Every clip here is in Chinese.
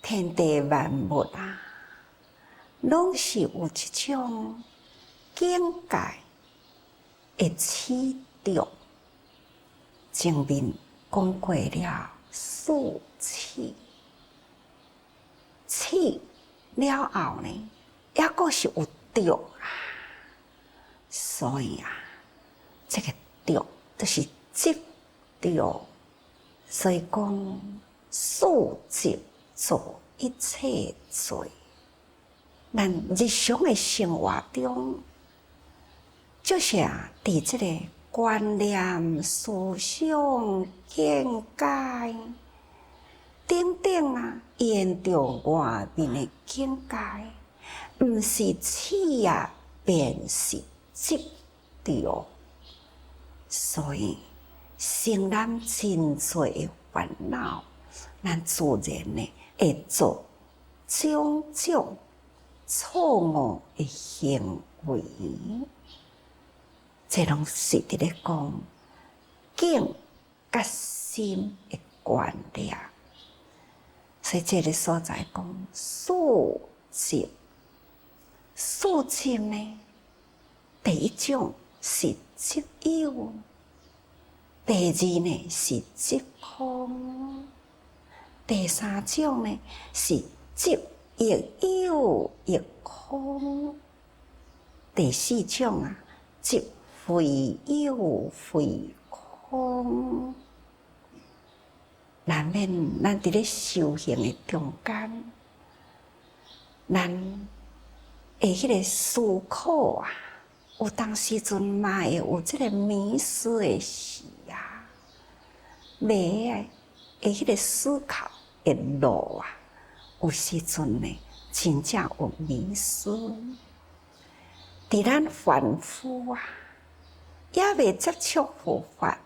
天地万物啊，拢是有一种境界的启动。前面讲过了四气，气了后呢，还阁是有着啊。所以啊，这个着就是执着。所以讲，数执做一切罪。咱日常的生活中，就是伫这个观念、思想、境界等等沿着外面的境界，毋是气便是执着。所以生咱真多的烦恼，咱自然呢会做种种错误的行为。这拢是伫咧讲境甲心的观念。所以这个所在讲数执，数执呢，第一种是执有，第二呢是执空，第三种呢是执亦有亦空，第四种执非有非空。难免咱伫咧修行的中间，咱会迄个思考有当时阵嘛会有即个迷失的时袂会迄个思考的路有时阵呢，真正有迷失。伫咱凡夫也未接触佛法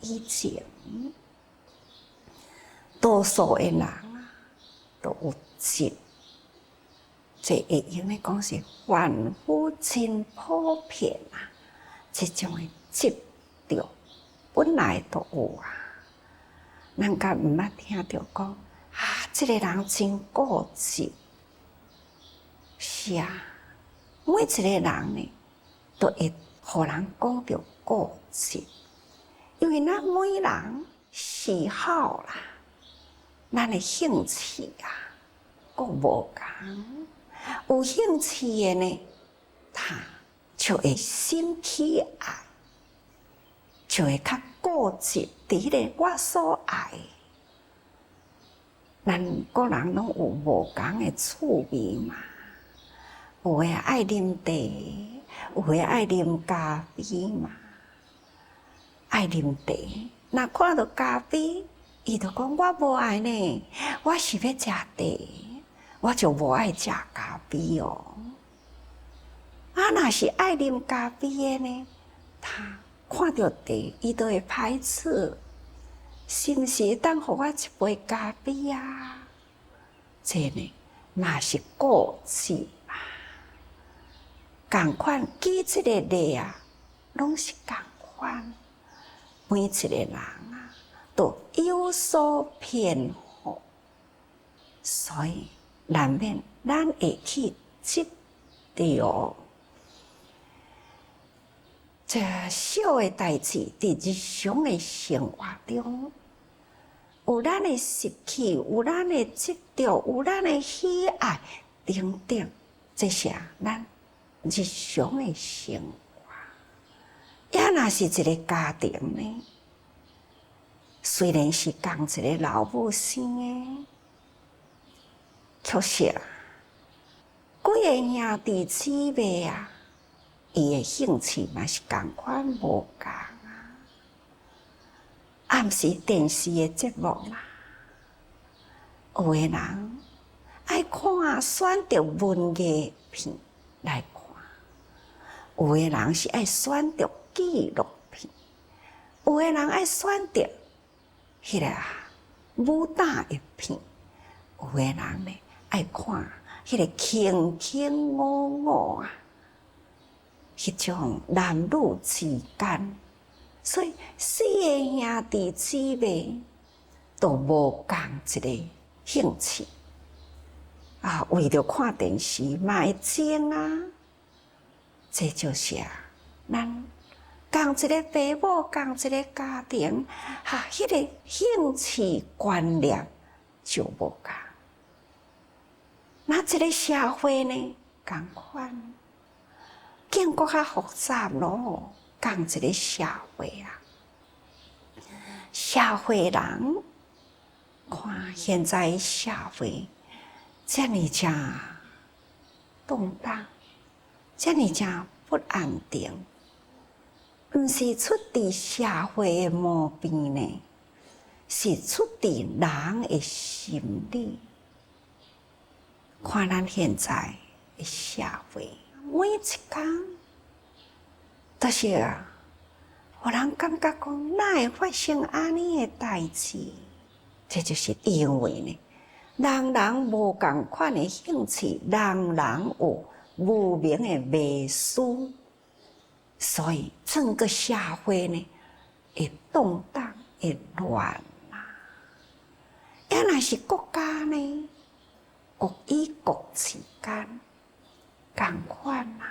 以前，多数的人都有执，这会用来讲是凡夫真普遍这种的执着本来都有咱敢毋捌听着讲这个人真固执。是每一个人呢，都会互人讲着固执，因为咱每人喜好咱的兴趣各无同。有兴趣的呢，他就会生起爱，就会较固执伫迄个我所爱。咱个人拢有无同的趣味嘛，有诶爱啉茶，有诶爱啉咖啡嘛。爱啉茶，若看到咖啡，伊就讲我无爱呢，我是要食茶，我就无爱食咖啡哦。若是爱啉咖啡的呢，他看到茶，伊都会排斥，是毋是会当互我一杯咖啡这呢，嘛是固执同款举即个例拢是同款。每一个人都有所偏好，所以难免咱会去执着。这小的代志，伫日常的生活中，有咱的习气，有咱的执着，有咱的喜爱等等，这些咱日常的生活。也若是一个家庭呢，虽然是共一个老母生的，确实几个兄弟姊妹伊的兴趣嘛是同款无同暗时电视的节目有的人爱看选择文艺片来看，有的人是爱选择纪录片，有的人爱选择迄个武打的片，有的人呢爱看迄个卿卿我我迄种男女之间，所以四个兄弟姊妹都无共一个兴趣，为着看电视嘛会争啊，这就是咱共一个父母，共一个家庭，迄个兴趣观念就无共。那这个社会呢，共款，更搁较复杂咯。共一个社会社会人看现在社会这么正动荡，这么正不安定，毋是出伫社会的毛病呢，是出伫人的心理。看咱现在的社会，每一天都是互人感觉讲，哪会发生安尼的代志？这就是因为呢，人人无共款的兴趣，人人有无明的迷思，所以整个社会呢会动荡、会乱啦。也若是国家呢，国与国之间共款啦。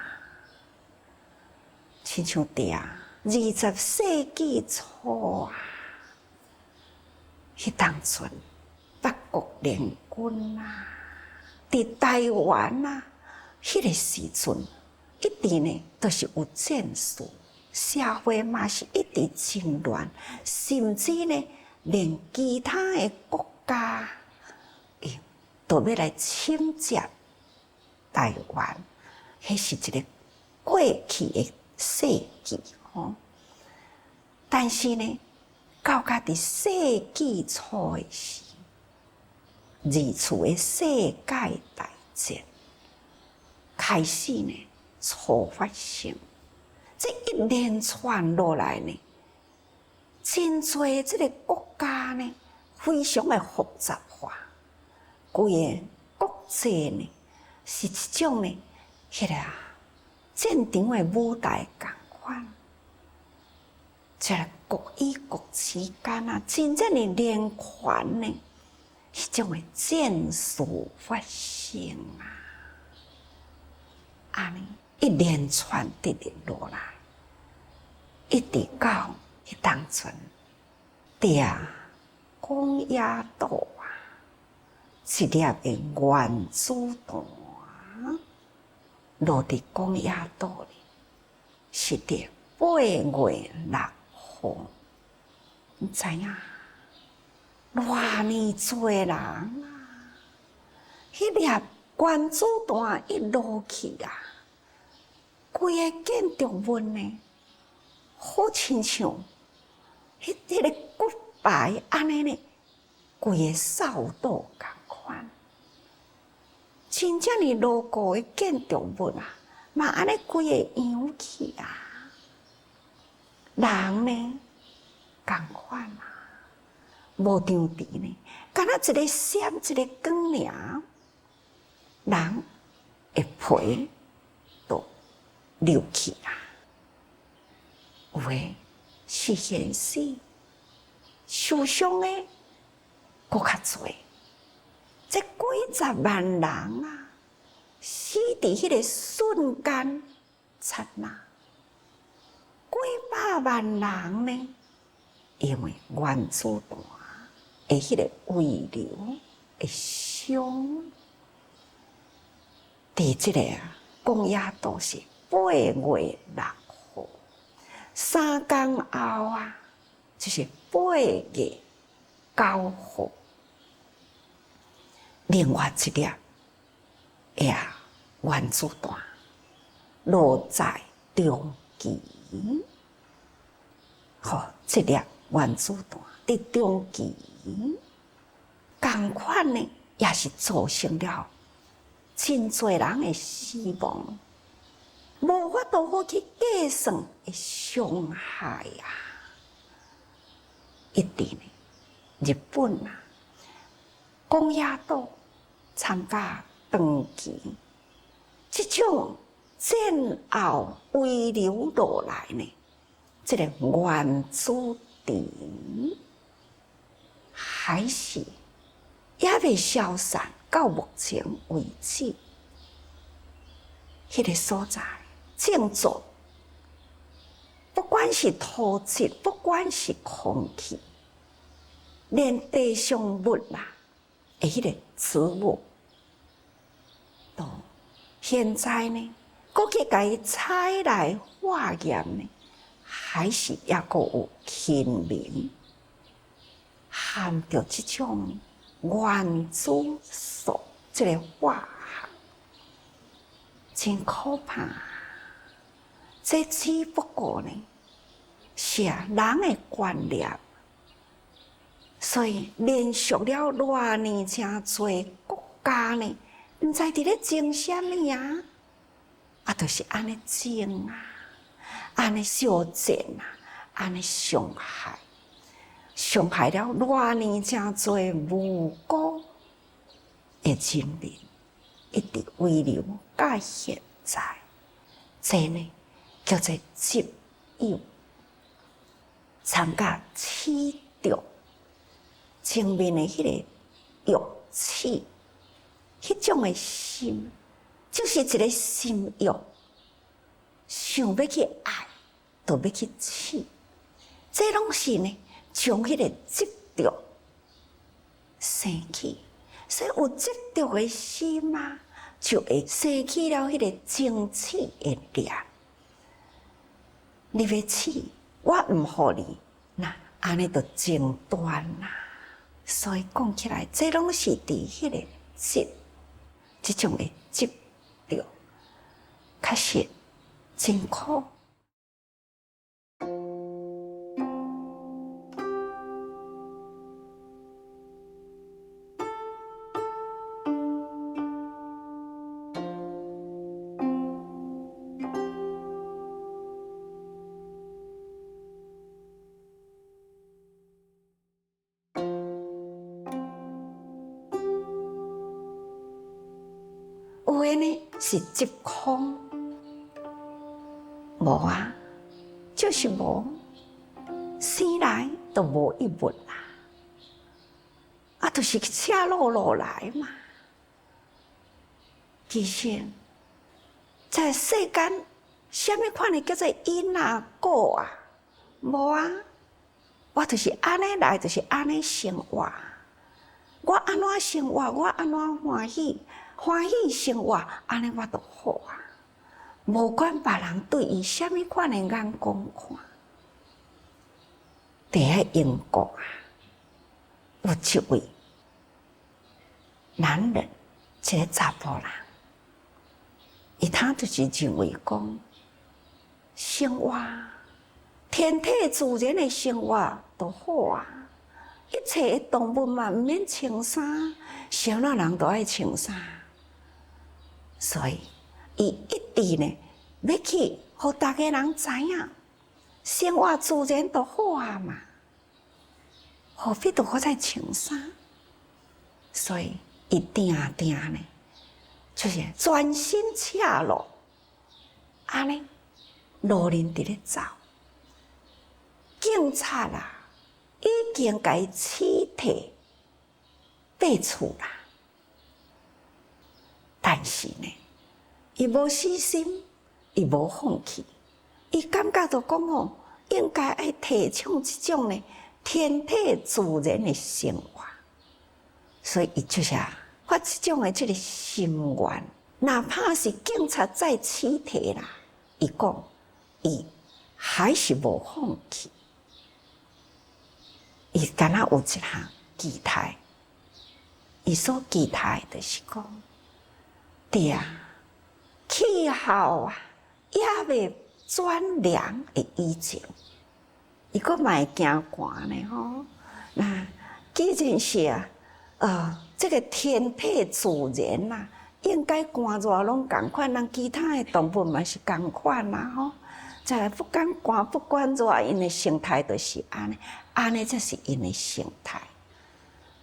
亲像20世纪初迄当阵北国联军伫台湾迄个时阵，一直呢都是有战事，社会嘛是一直真乱，甚至呢连其他的国家都要来侵占台湾，迄是一个过去的世纪但是呢，到伫世纪初的时，二次的世界大战开始呢初发生，这一连串落来呢，真侪这个国家呢，非常的复杂化，规个国际呢是一种呢，迄个战场的舞台共款。这个国与国之间真正的连环呢，迄种的战事发生安尼一连串直落来，一直到迄当阵，讲野岛一粒的原子弹落伫讲野岛里，是伫8月6号，你知影？偌尼多人迄粒原子弹一落去规个建筑物呢，好亲像迄个骨牌安尼呢，规个扫倒共款。真正的牢固的建筑物嘛安尼规个扬起人呢共款无张持呢，敢若一个闪一个光尔，人会皮都流去有诶是现死，受伤诶搁较侪。这几十万人死伫迄个瞬间刹那，几百万人呢，因为原子弹的迄个遗留会伤。伫即个讲野岛是8月6号，3天后就是8月9号。另外一粒原子弹落在中期，这粒原子弹伫中期，共款呢，也是造成了真侪人的死亡，无法度好去计算的伤害一直呢，日本讲野岛参加长期，这种战后遗留落来呢，这个原子弹还是也未消散，到目前为止，迄个所在建筑，不管是土质，不管是空气，连地上物啦，迄个植物，都现在呢，搁去甲伊采来化验呢，还是抑搁有轻明含着即种原子素即个化学，真可怕。这只不过呢，是人的观念，所以连续了偌年真侪国家呢，毋知伫咧争啥物啊？啊，就是安尼争啊，安尼烧战啊，安尼伤害。伤害了偌年真侪无辜的人民，一直遗留到现在。这呢叫做执拗，参加取着前面的迄个欲取，迄种的心，就是一个心欲，想要去爱，就要去取，这拢是呢。将迄个执着生起，所以有执着的心啊，就会生起了迄个争取的念。你要取，我毋互你，那安尼就争端啦。所以讲起来，这拢是伫迄个执，即种的执着，确实真苦。有的呢是执空，无啊，就是无，生来都无一物啦，啊，就是赤裸裸来嘛。其实，在世间，什么款的叫做因啊果啊？无啊，我就是安尼来，就是安尼生活。我安怎生活，我安怎欢喜。欢喜生活，安尼我就好啊！无管别人对伊什么款的眼光看，伫遐英国啊，有一位男人，一个查甫人，他就是认为讲，生活天体自然的生活就好啊！一切的动物嘛，毋免穿衫，啥那人都爱穿衫。所以，伊一直呢要去，互大家人知影，生活自然就好啊嘛，何必都好在穿衫？所以，伊定呢，就是全身赤裸，安尼路人伫咧走，警察啦已经甲伊起提爬厝啦。但是呢，伊无死心，伊无放弃，伊感觉到讲哦，应该爱提倡这种呢天体自然的生活，所以伊就是发这种的这个心愿，哪怕是警察再起提啦，伊讲伊还是无放弃，伊敢若有一项期待，伊所期待的就是讲。对啊，气候啊，也未转凉的以前，伊阁嘛会惊寒呢吼。那既然是这个天体自然啦，应该寒热拢共款，咱其他的动物嘛是共款啦吼。再来不管寒不管热，因的生态就是安尼，安尼才是因的生态。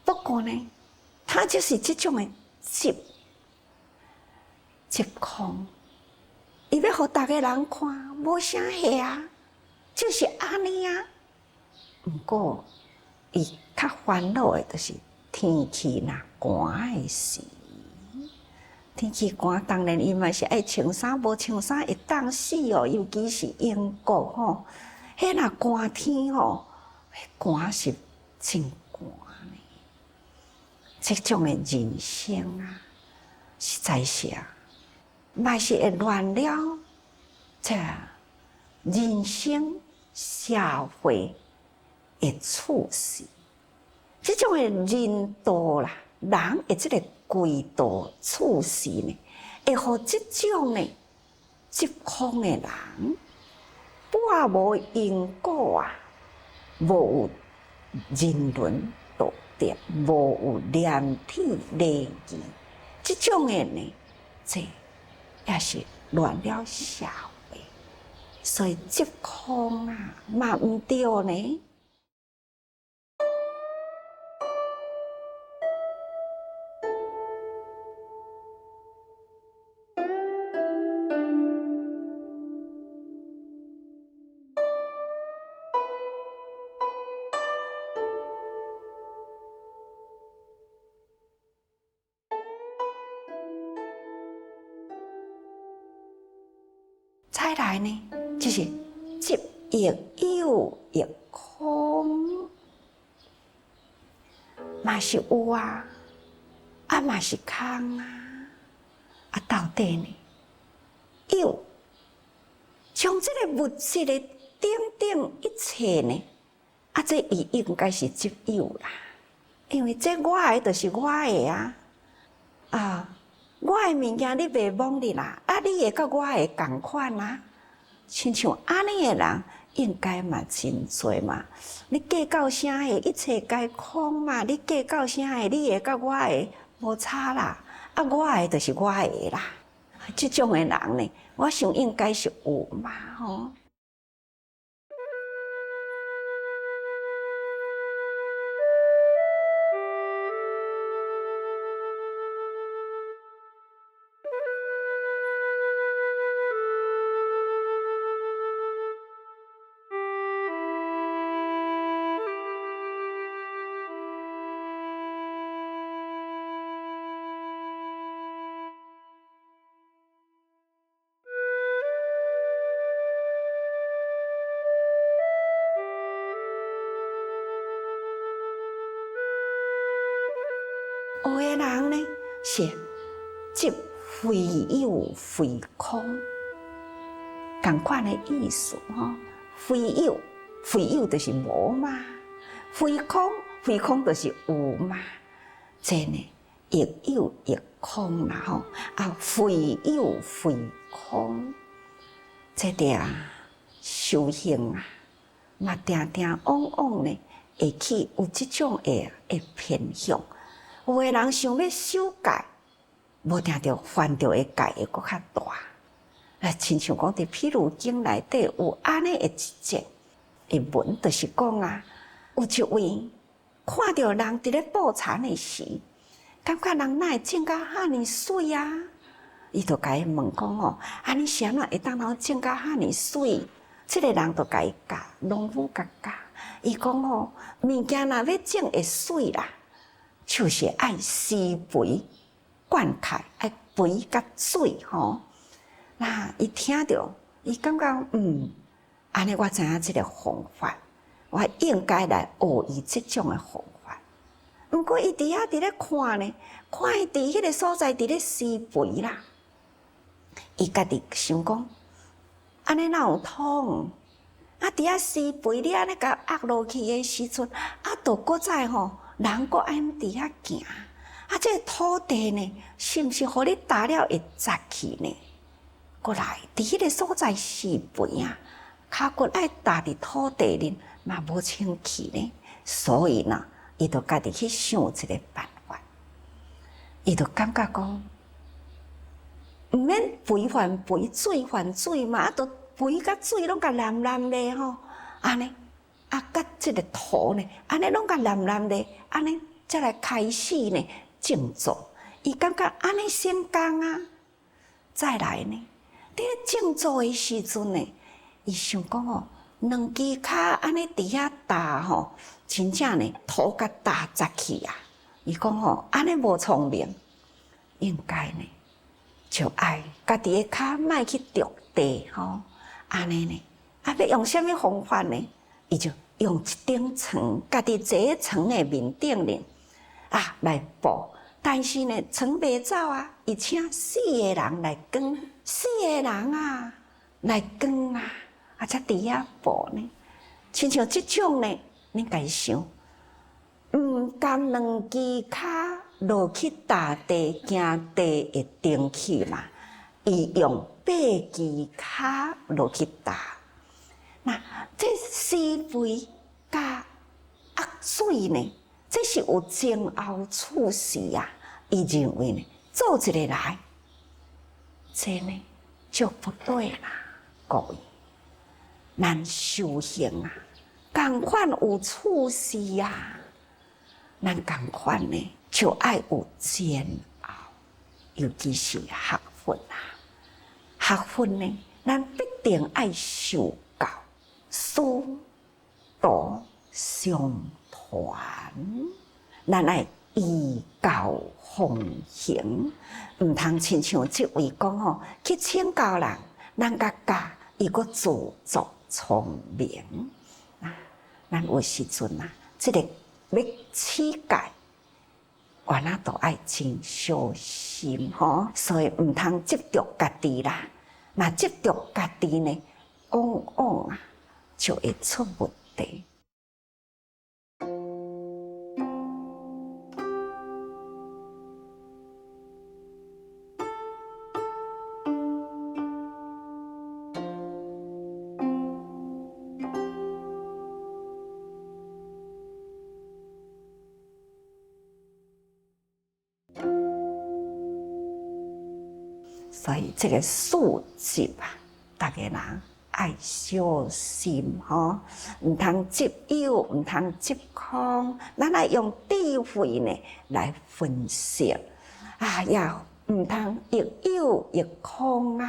不过呢，它就是这种的执空，伊要互大家人看，无啥吓啊，就是安尼啊。毋过，伊较烦恼的就是天气若寒的时天气寒，当然伊嘛是爱穿衫，无穿衫会冻死哦。尤其是英国吼，迄若寒天吼，寒是真寒呢。这种的人生啊，实在是啊，嘛是会乱了这人生社会的处事。这种的人道啦，人的这个规道处事呢，会互这种呢疾风的人，半无因果啊，无有人伦道德，无有廉体礼仪，这种的呢，这也是乱了社会，所以疾风啊，嘛毋对呢。再来呢，就是疾亦有亦空，嘛是有啊，啊嘛是空啊，啊到底呢？有将这个物质的等一切呢，啊这伊应该是疾有啦，因为这我的就是我的啊，啊。我的物件你袂忘你啦，啊，你会甲我会共款啊，亲像安尼的人应该嘛真多嘛。你计较啥的，一切皆空嘛。你计较啥的，你会甲我的无差啦。啊，我的就是我的啦。这种的人呢，我想应该是有嘛吼。有的人呢是即非有非空，同款的意思吼。非有就是无嘛，非空就是有嘛。这呢亦有亦空啦吼，啊非有非空，这点修行啊，嘛定往往呢会去有这种的偏向。有的人想要修戒，无定着犯着的戒会搁较大。亲像讲伫譬如经内底有安尼的一节的文，就是讲啊，有一位看到人伫咧捕蝉的时，感觉人哪会种甲遐尼水啊？伊就甲伊问讲哦，啊你是安怎会当人种甲遐尼水？这个人就甲伊教，农夫甲教，伊讲哦，物件若要种会水啦。就是爱施肥灌溉，爱肥甲水吼。那伊听着，伊感觉安尼我知影这个方法，我应该来学伊这种的方法。不过伊伫遐伫咧看呢，看伊伫迄个所在伫咧施肥啦，伊家己想讲，安尼哪有通？啊，伫遐施肥，你安尼甲压落去的时阵，啊，都搁再吼。人搁爱伫遐行，啊！这个土地呢，是毋是互你打了会杂去呢？过来伫迄个所在施肥啊，骹骨爱打伫土地里，嘛无清气呢。所以呢，伊就家己去想一个办法，伊就感觉讲，毋免肥还肥，水还水嘛，啊，都肥甲水拢甲蓝咧吼，安尼。啊，甲这个土呢，安尼拢甲蓝的，安尼才来开始呢种作。伊感觉安尼成功啊，再来呢，伫咧种作的时阵呢，伊想讲哦，两支骹安尼伫遐打吼，真正呢土甲打砸去啊。伊讲吼，安尼无聪明，应该呢就爱家己的脚莫去着地吼，安尼呢，要用什么方法呢？伊就用一顶床，家己坐喺床的面顶呢，来布。但是呢，床袂走啊，伊请4个人来扛，4个人来扛才伫遐布呢。亲像即种呢，恁家己想，毋甘2只脚落去踏地行地会顶起嘛？伊用8只脚落去踏。那这施肥加压水呢？这是有前后处事伊认为呢，做一个来，这呢就不对啦，各位。咱修行同款有处事咱同款呢就爱有煎熬，尤其是学佛学佛呢，咱必定爱受教，师徒相传，咱爱依教奉行，毋通亲像即位讲吼，去请教人，咱甲教伊个自作聪明咱有时阵即个要起戒，原都爱真小心吼，所以毋通执着家己啦。那执着家己呢，往往就会出问题。所以这个素质大家人爱小心吼，毋通执有，毋通执空，咱爱用智慧呢来分析也毋通亦有亦空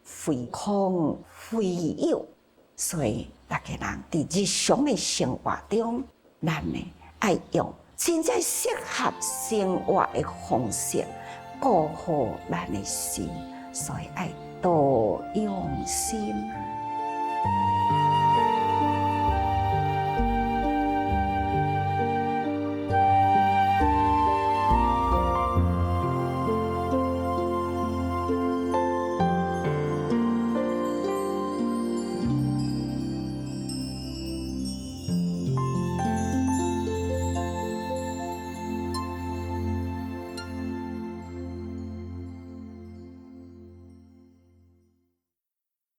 非空非有。所以大家人伫日常的生活中，咱呢爱用真正适合生活的方式顾好咱的心。所以爱多用心。